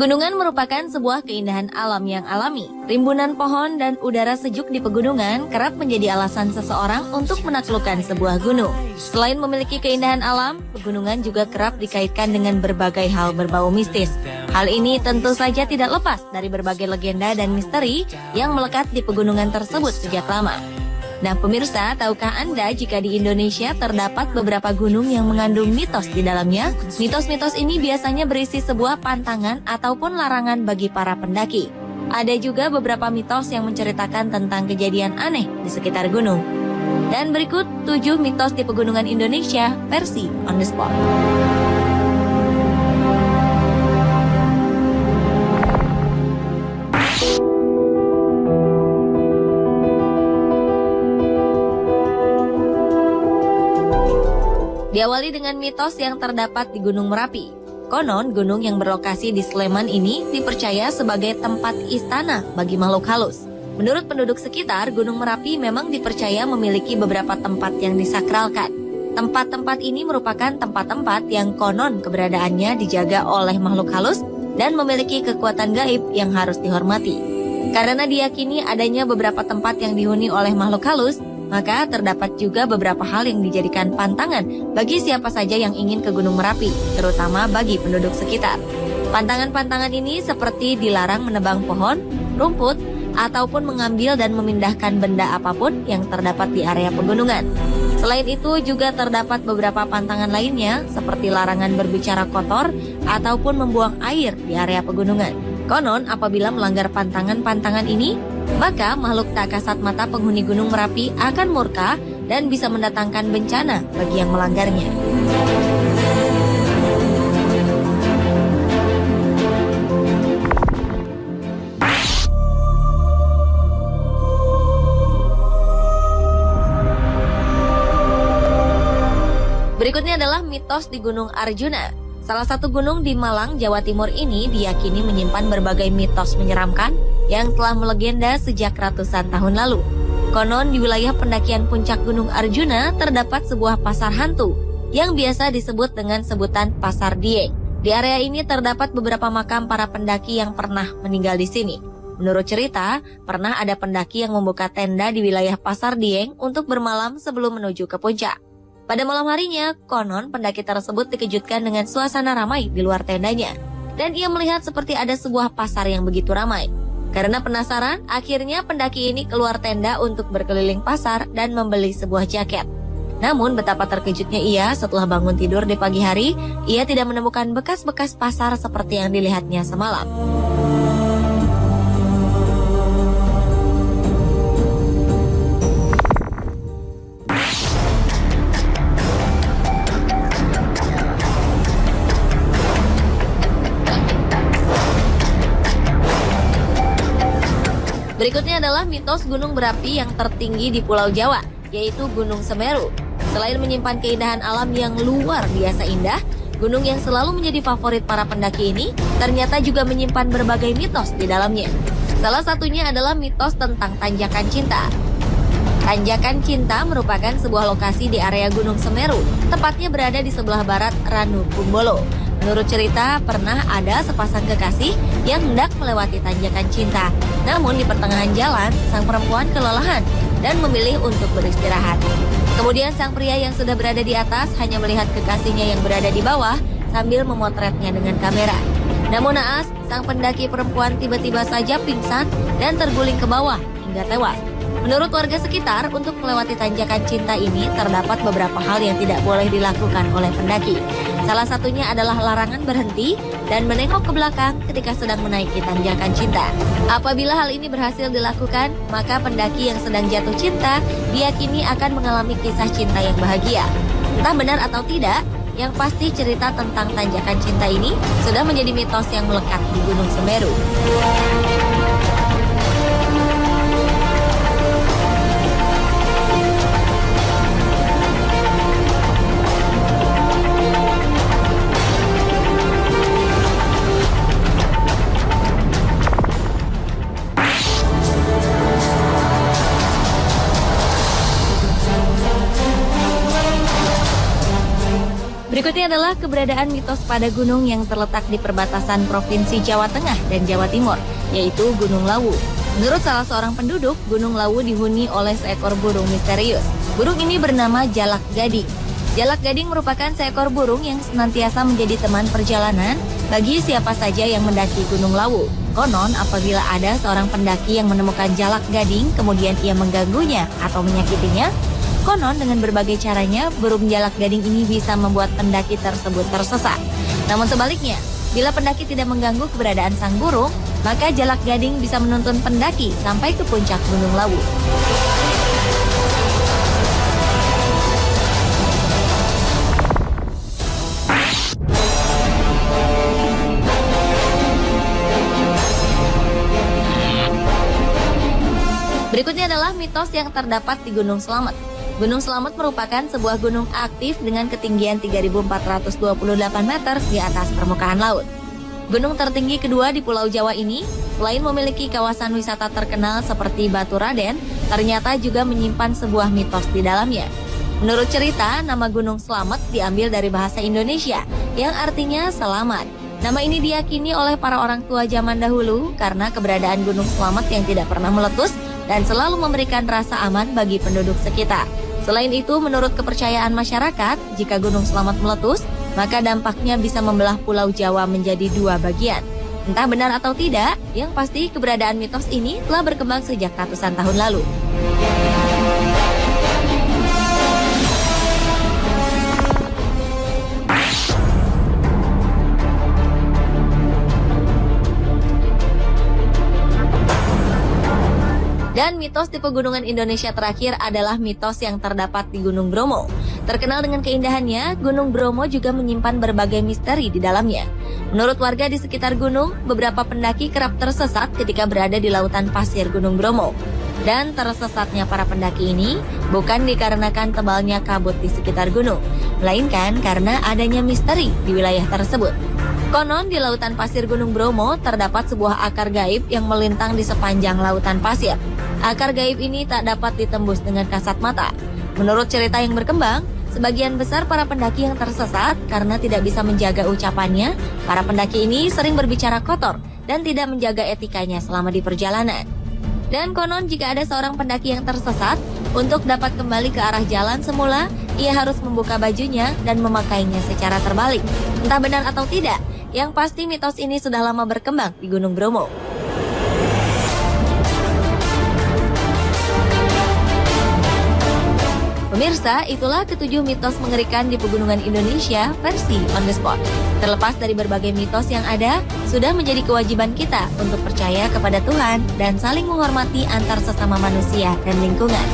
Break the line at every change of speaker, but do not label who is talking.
Pegunungan merupakan sebuah keindahan alam yang alami. Rimbunan pohon dan udara sejuk di pegunungan kerap menjadi alasan seseorang untuk menaklukkan sebuah gunung. Selain memiliki keindahan alam, pegunungan juga kerap dikaitkan dengan berbagai hal berbau mistis. Hal ini tentu saja tidak lepas dari berbagai legenda dan misteri yang melekat di pegunungan tersebut sejak lama. Nah pemirsa, tahukah Anda jika di Indonesia terdapat beberapa gunung yang mengandung mitos di dalamnya? Mitos-mitos ini biasanya berisi sebuah pantangan ataupun larangan bagi para pendaki. Ada juga beberapa mitos yang menceritakan tentang kejadian aneh di sekitar gunung. Dan berikut 7 mitos di pegunungan Indonesia versi On The Spot. Diawali dengan mitos yang terdapat di Gunung Merapi. Konon, gunung yang berlokasi di Sleman ini dipercaya sebagai tempat istana bagi makhluk halus. Menurut penduduk sekitar, Gunung Merapi memang dipercaya memiliki beberapa tempat yang disakralkan. Tempat-tempat ini merupakan tempat-tempat yang konon keberadaannya dijaga oleh makhluk halus dan memiliki kekuatan gaib yang harus dihormati. Karena diyakini adanya beberapa tempat yang dihuni oleh makhluk halus, maka terdapat juga beberapa hal yang dijadikan pantangan bagi siapa saja yang ingin ke Gunung Merapi, terutama bagi penduduk sekitar. Pantangan-pantangan ini seperti dilarang menebang pohon, rumput, ataupun mengambil dan memindahkan benda apapun yang terdapat di area pegunungan. Selain itu juga terdapat beberapa pantangan lainnya seperti larangan berbicara kotor ataupun membuang air di area pegunungan. Konon apabila melanggar pantangan-pantangan ini, maka makhluk tak kasat mata penghuni Gunung Merapi akan murka dan bisa mendatangkan bencana bagi yang melanggarnya. Berikutnya adalah mitos di Gunung Arjuna. Salah satu gunung di Malang, Jawa Timur ini diyakini menyimpan berbagai mitos menyeramkan yang telah melegenda sejak ratusan tahun lalu. Konon di wilayah pendakian puncak Gunung Arjuna terdapat sebuah pasar hantu yang biasa disebut dengan sebutan Pasar Dieng. Di area ini terdapat beberapa makam para pendaki yang pernah meninggal di sini. Menurut cerita, pernah ada pendaki yang membuka tenda di wilayah Pasar Dieng untuk bermalam sebelum menuju ke puncak. Pada malam harinya, konon pendaki tersebut dikejutkan dengan suasana ramai di luar tendanya. Dan ia melihat seperti ada sebuah pasar yang begitu ramai. Karena penasaran, akhirnya pendaki ini keluar tenda untuk berkeliling pasar dan membeli sebuah jaket. Namun betapa terkejutnya ia setelah bangun tidur di pagi hari, ia tidak menemukan bekas-bekas pasar seperti yang dilihatnya semalam. Berikutnya adalah mitos gunung berapi yang tertinggi di Pulau Jawa, yaitu Gunung Semeru. Selain menyimpan keindahan alam yang luar biasa indah, gunung yang selalu menjadi favorit para pendaki ini ternyata juga menyimpan berbagai mitos di dalamnya. Salah satunya adalah mitos tentang Tanjakan Cinta. Tanjakan Cinta merupakan sebuah lokasi di area Gunung Semeru, tepatnya berada di sebelah barat Ranu Kumbolo. Menurut cerita, pernah ada sepasang kekasih yang hendak melewati Tanjakan Cinta. Namun di pertengahan jalan, sang perempuan kelelahan dan memilih untuk beristirahat. Kemudian sang pria yang sudah berada di atas hanya melihat kekasihnya yang berada di bawah sambil memotretnya dengan kamera. Namun naas, sang pendaki perempuan tiba-tiba saja pingsan dan terguling ke bawah hingga tewas. Menurut warga sekitar, untuk melewati Tanjakan Cinta ini terdapat beberapa hal yang tidak boleh dilakukan oleh pendaki. Salah satunya adalah larangan berhenti dan menengok ke belakang ketika sedang menaiki Tanjakan Cinta. Apabila hal ini berhasil dilakukan, maka pendaki yang sedang jatuh cinta diyakini akan mengalami kisah cinta yang bahagia. Entah benar atau tidak, yang pasti cerita tentang Tanjakan Cinta ini sudah menjadi mitos yang melekat di Gunung Semeru. Berikutnya adalah keberadaan mitos pada gunung yang terletak di perbatasan Provinsi Jawa Tengah dan Jawa Timur, yaitu Gunung Lawu. Menurut salah seorang penduduk, Gunung Lawu dihuni oleh seekor burung misterius. Burung ini bernama Jalak Gading. Jalak Gading merupakan seekor burung yang senantiasa menjadi teman perjalanan bagi siapa saja yang mendaki Gunung Lawu. Konon, apabila ada seorang pendaki yang menemukan Jalak Gading, kemudian ia mengganggunya atau menyakitinya, konon dengan berbagai caranya, burung Jalak Gading ini bisa membuat pendaki tersebut tersesat. Namun sebaliknya, bila pendaki tidak mengganggu keberadaan sang burung, maka Jalak Gading bisa menuntun pendaki sampai ke puncak Gunung Lawu. Berikutnya adalah mitos yang terdapat di Gunung Slamet. Gunung Slamet merupakan sebuah gunung aktif dengan ketinggian 3.428 meter di atas permukaan laut. Gunung tertinggi kedua di Pulau Jawa ini, selain memiliki kawasan wisata terkenal seperti Batu Raden, ternyata juga menyimpan sebuah mitos di dalamnya. Menurut cerita, nama Gunung Slamet diambil dari bahasa Indonesia, yang artinya selamat. Nama ini diyakini oleh para orang tua zaman dahulu karena keberadaan Gunung Slamet yang tidak pernah meletus dan selalu memberikan rasa aman bagi penduduk sekitar. Selain itu, menurut kepercayaan masyarakat, jika Gunung Slamet meletus, maka dampaknya bisa membelah Pulau Jawa menjadi dua bagian. Entah benar atau tidak, yang pasti keberadaan mitos ini telah berkembang sejak ratusan tahun lalu. Dan mitos di pegunungan Indonesia terakhir adalah mitos yang terdapat di Gunung Bromo. Terkenal dengan keindahannya, Gunung Bromo juga menyimpan berbagai misteri di dalamnya. Menurut warga di sekitar gunung, beberapa pendaki kerap tersesat ketika berada di lautan pasir Gunung Bromo. Dan tersesatnya para pendaki ini bukan dikarenakan tebalnya kabut di sekitar gunung, melainkan karena adanya misteri di wilayah tersebut. Konon di lautan pasir Gunung Bromo terdapat sebuah akar gaib yang melintang di sepanjang lautan pasir. Akar gaib ini tak dapat ditembus dengan kasat mata. Menurut cerita yang berkembang, sebagian besar para pendaki yang tersesat karena tidak bisa menjaga ucapannya, para pendaki ini sering berbicara kotor dan tidak menjaga etikanya selama di perjalanan. Dan konon jika ada seorang pendaki yang tersesat, untuk dapat kembali ke arah jalan semula, ia harus membuka bajunya dan memakainya secara terbalik. Entah benar atau tidak, yang pasti mitos ini sudah lama berkembang di Gunung Bromo. Pemirsa, itulah ketujuh mitos mengerikan di pegunungan Indonesia versi On The Spot. Terlepas dari berbagai mitos yang ada, sudah menjadi kewajiban kita untuk percaya kepada Tuhan dan saling menghormati antar sesama manusia dan lingkungan.